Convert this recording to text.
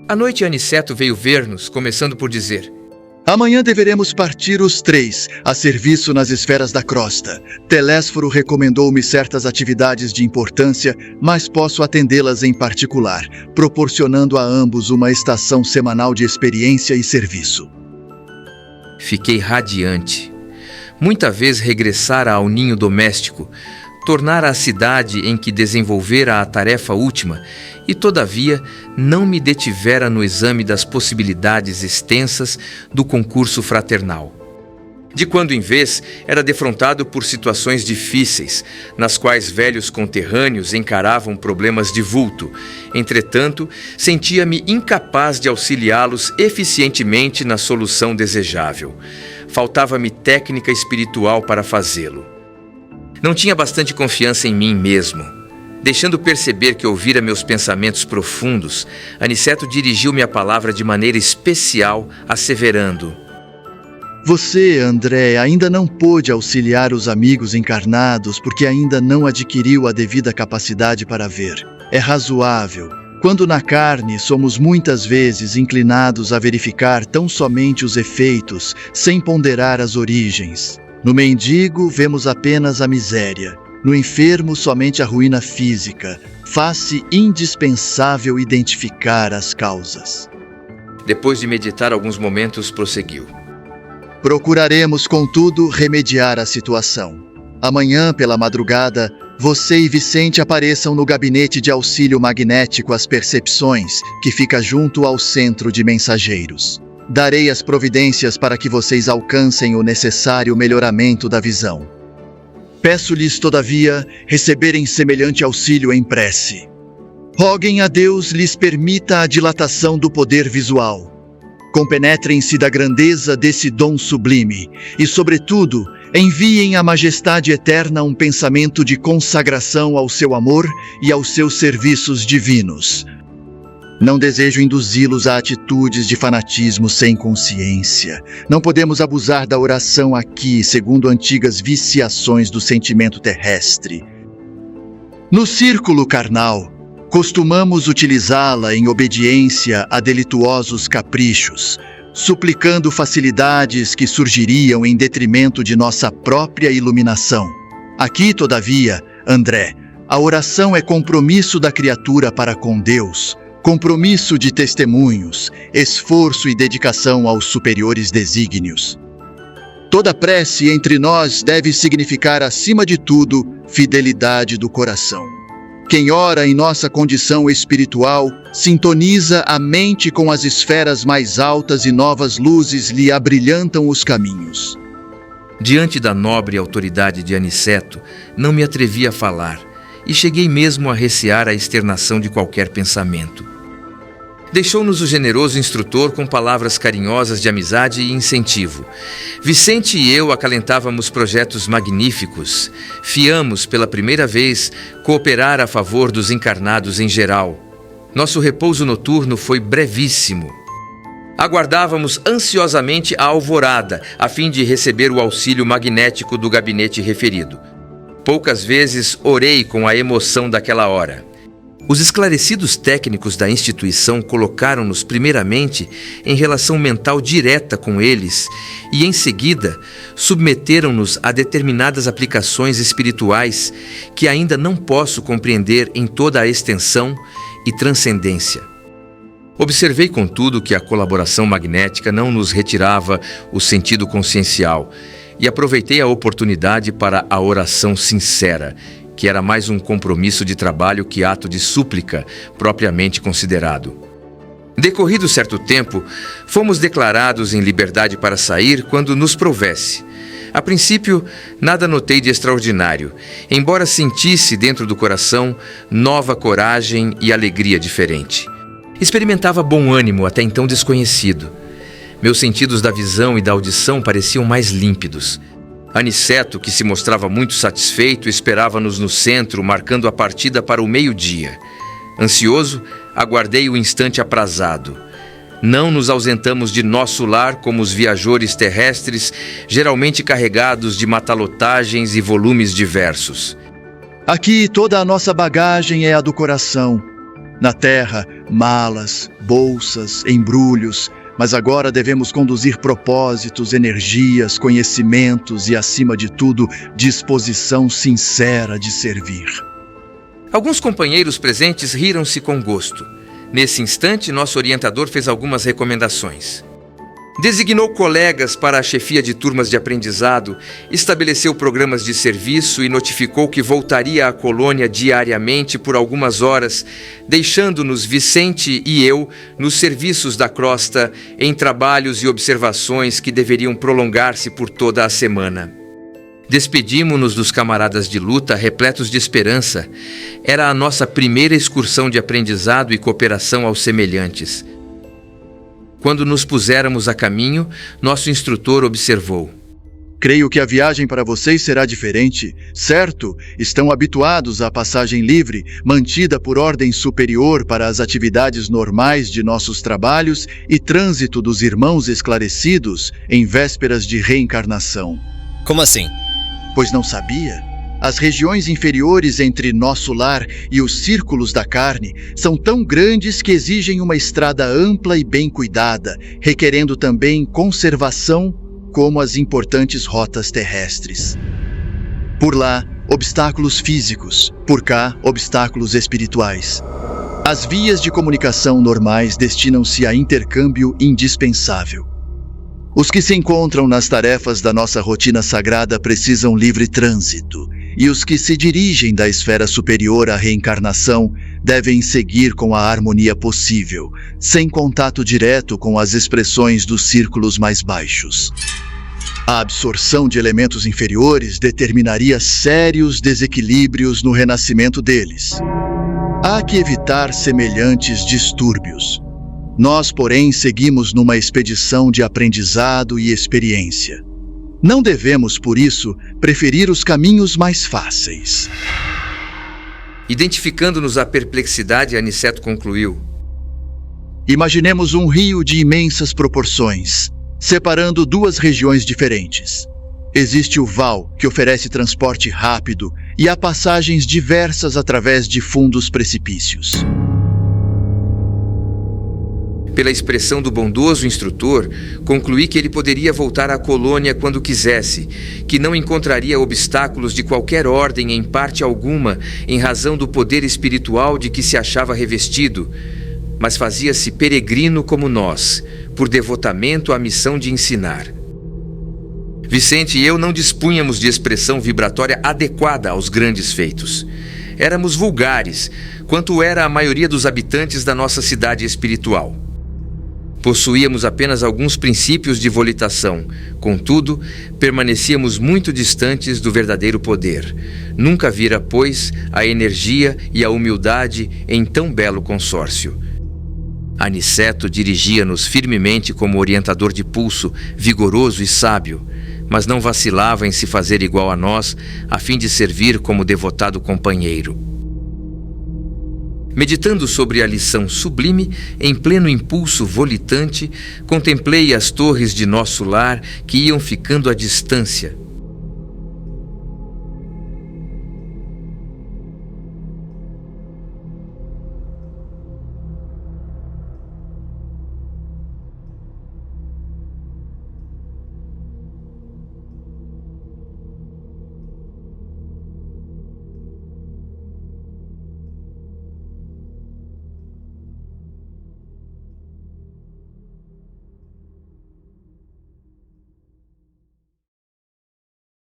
À noite, Aniceto veio ver-nos, começando por dizer: Amanhã deveremos partir os 3, a serviço nas esferas da crosta. Telésforo recomendou-me certas atividades de importância, mas posso atendê-las em particular, proporcionando a ambos uma estação semanal de experiência e serviço. Fiquei radiante. Muita vez regressara ao ninho doméstico, tornara a cidade em que desenvolvera a tarefa última e, todavia, não me detivera no exame das possibilidades extensas do concurso fraternal. De quando em vez, era defrontado por situações difíceis, nas quais velhos conterrâneos encaravam problemas de vulto. Entretanto, sentia-me incapaz de auxiliá-los eficientemente na solução desejável. Faltava-me técnica espiritual para fazê-lo. Não tinha bastante confiança em mim mesmo. Deixando perceber que ouvira meus pensamentos profundos, Aniceto dirigiu-me a palavra de maneira especial, asseverando: Você, André, ainda não pôde auxiliar os amigos encarnados porque ainda não adquiriu a devida capacidade para ver. É razoável. Quando na carne somos muitas vezes inclinados a verificar tão somente os efeitos, sem ponderar as origens. No mendigo, vemos apenas a miséria. No enfermo, somente a ruína física. Faz-se indispensável identificar as causas. Depois de meditar alguns momentos, prosseguiu: Procuraremos, contudo, remediar a situação. Amanhã, pela madrugada, você e Vicente apareçam no gabinete de auxílio magnético às percepções, que fica junto ao centro de mensageiros. Darei as providências para que vocês alcancem o necessário melhoramento da visão. Peço-lhes, todavia, receberem semelhante auxílio em prece. Roguem a Deus lhes permita a dilatação do poder visual. Compenetrem-se da grandeza desse dom sublime e, sobretudo, enviem à majestade eterna um pensamento de consagração ao seu amor e aos seus serviços divinos. Não desejo induzi-los a atitudes de fanatismo sem consciência. Não podemos abusar da oração aqui, segundo antigas viciações do sentimento terrestre. No círculo carnal, costumamos utilizá-la em obediência a delituosos caprichos, suplicando facilidades que surgiriam em detrimento de nossa própria iluminação. Aqui, todavia, André, a oração é compromisso da criatura para com Deus, compromisso de testemunhos, esforço e dedicação aos superiores desígnios. Toda prece entre nós deve significar, acima de tudo, fidelidade do coração. Quem ora em nossa condição espiritual, sintoniza a mente com as esferas mais altas e novas luzes lhe abrilhantam os caminhos. Diante da nobre autoridade de Aniceto, não me atrevi a falar, e cheguei mesmo a recear a externação de qualquer pensamento. Deixou-nos o generoso instrutor com palavras carinhosas de amizade e incentivo. Vicente e eu acalentávamos projetos magníficos. Fiamos, pela primeira vez, cooperar a favor dos encarnados em geral. Nosso repouso noturno foi brevíssimo. Aguardávamos ansiosamente a alvorada, a fim de receber o auxílio magnético do gabinete referido. Poucas vezes orei com a emoção daquela hora. Os esclarecidos técnicos da instituição colocaram-nos primeiramente em relação mental direta com eles e, em seguida, submeteram-nos a determinadas aplicações espirituais que ainda não posso compreender em toda a extensão e transcendência. Observei, contudo, que a colaboração magnética não nos retirava o sentido consciencial e aproveitei a oportunidade para a oração sincera, que era mais um compromisso de trabalho que ato de súplica propriamente considerado. Decorrido certo tempo, fomos declarados em liberdade para sair quando nos prouvesse. A princípio, nada notei de extraordinário, embora sentisse dentro do coração nova coragem e alegria diferente. Experimentava bom ânimo até então desconhecido. Meus sentidos da visão e da audição pareciam mais límpidos. Aniceto, que se mostrava muito satisfeito, esperava-nos no centro, marcando a partida para o meio-dia. Ansioso, aguardei o instante aprazado. Não nos ausentamos de nosso lar como os viajores terrestres, geralmente carregados de matalotagens e volumes diversos. Aqui toda a nossa bagagem é a do coração. Na terra, malas, bolsas, embrulhos, mas agora devemos conduzir propósitos, energias, conhecimentos e, acima de tudo, disposição sincera de servir. Alguns companheiros presentes riram-se com gosto. Nesse instante, nosso orientador fez algumas recomendações. Designou colegas para a chefia de turmas de aprendizado, estabeleceu programas de serviço e notificou que voltaria à colônia diariamente por algumas horas, deixando-nos Vicente e eu nos serviços da crosta em trabalhos e observações que deveriam prolongar-se por toda a semana. Despedimo-nos dos camaradas de luta repletos de esperança. Era a nossa primeira excursão de aprendizado e cooperação aos semelhantes. Quando nos puséramos a caminho, nosso instrutor observou: Creio que a viagem para vocês será diferente. Certo, estão habituados à passagem livre, mantida por ordem superior para as atividades normais de nossos trabalhos e trânsito dos irmãos esclarecidos em vésperas de reencarnação. Como assim? Pois não sabia? As regiões inferiores entre nosso lar e os círculos da carne são tão grandes que exigem uma estrada ampla e bem cuidada, requerendo também conservação, como as importantes rotas terrestres. Por lá, obstáculos físicos, por cá, obstáculos espirituais. As vias de comunicação normais destinam-se a intercâmbio indispensável. Os que se encontram nas tarefas da nossa rotina sagrada precisam livre trânsito, e os que se dirigem da esfera superior à reencarnação devem seguir com a harmonia possível, sem contato direto com as expressões dos círculos mais baixos. A absorção de elementos inferiores determinaria sérios desequilíbrios no renascimento deles. Há que evitar semelhantes distúrbios. Nós, porém, seguimos numa expedição de aprendizado e experiência. Não devemos, por isso, preferir os caminhos mais fáceis. Identificando-nos à perplexidade, Aniceto concluiu: Imaginemos um rio de imensas proporções, separando duas regiões diferentes. Existe o val, que oferece transporte rápido, e há passagens diversas através de fundos precipícios. Pela expressão do bondoso instrutor, concluí que ele poderia voltar à colônia quando quisesse, que não encontraria obstáculos de qualquer ordem em parte alguma, em razão do poder espiritual de que se achava revestido, mas fazia-se peregrino como nós, por devotamento à missão de ensinar. Vicente e eu não dispunhamos de expressão vibratória adequada aos grandes feitos. Éramos vulgares, quanto era a maioria dos habitantes da nossa cidade espiritual. Possuíamos apenas alguns princípios de volitação, contudo, permanecíamos muito distantes do verdadeiro poder. Nunca vira, pois, a energia e a humildade em tão belo consórcio. Aniceto dirigia-nos firmemente como orientador de pulso, vigoroso e sábio, mas não vacilava em se fazer igual a nós, a fim de servir como devotado companheiro. Meditando sobre a lição sublime, em pleno impulso volitante, contemplei as torres de nosso lar que iam ficando à distância.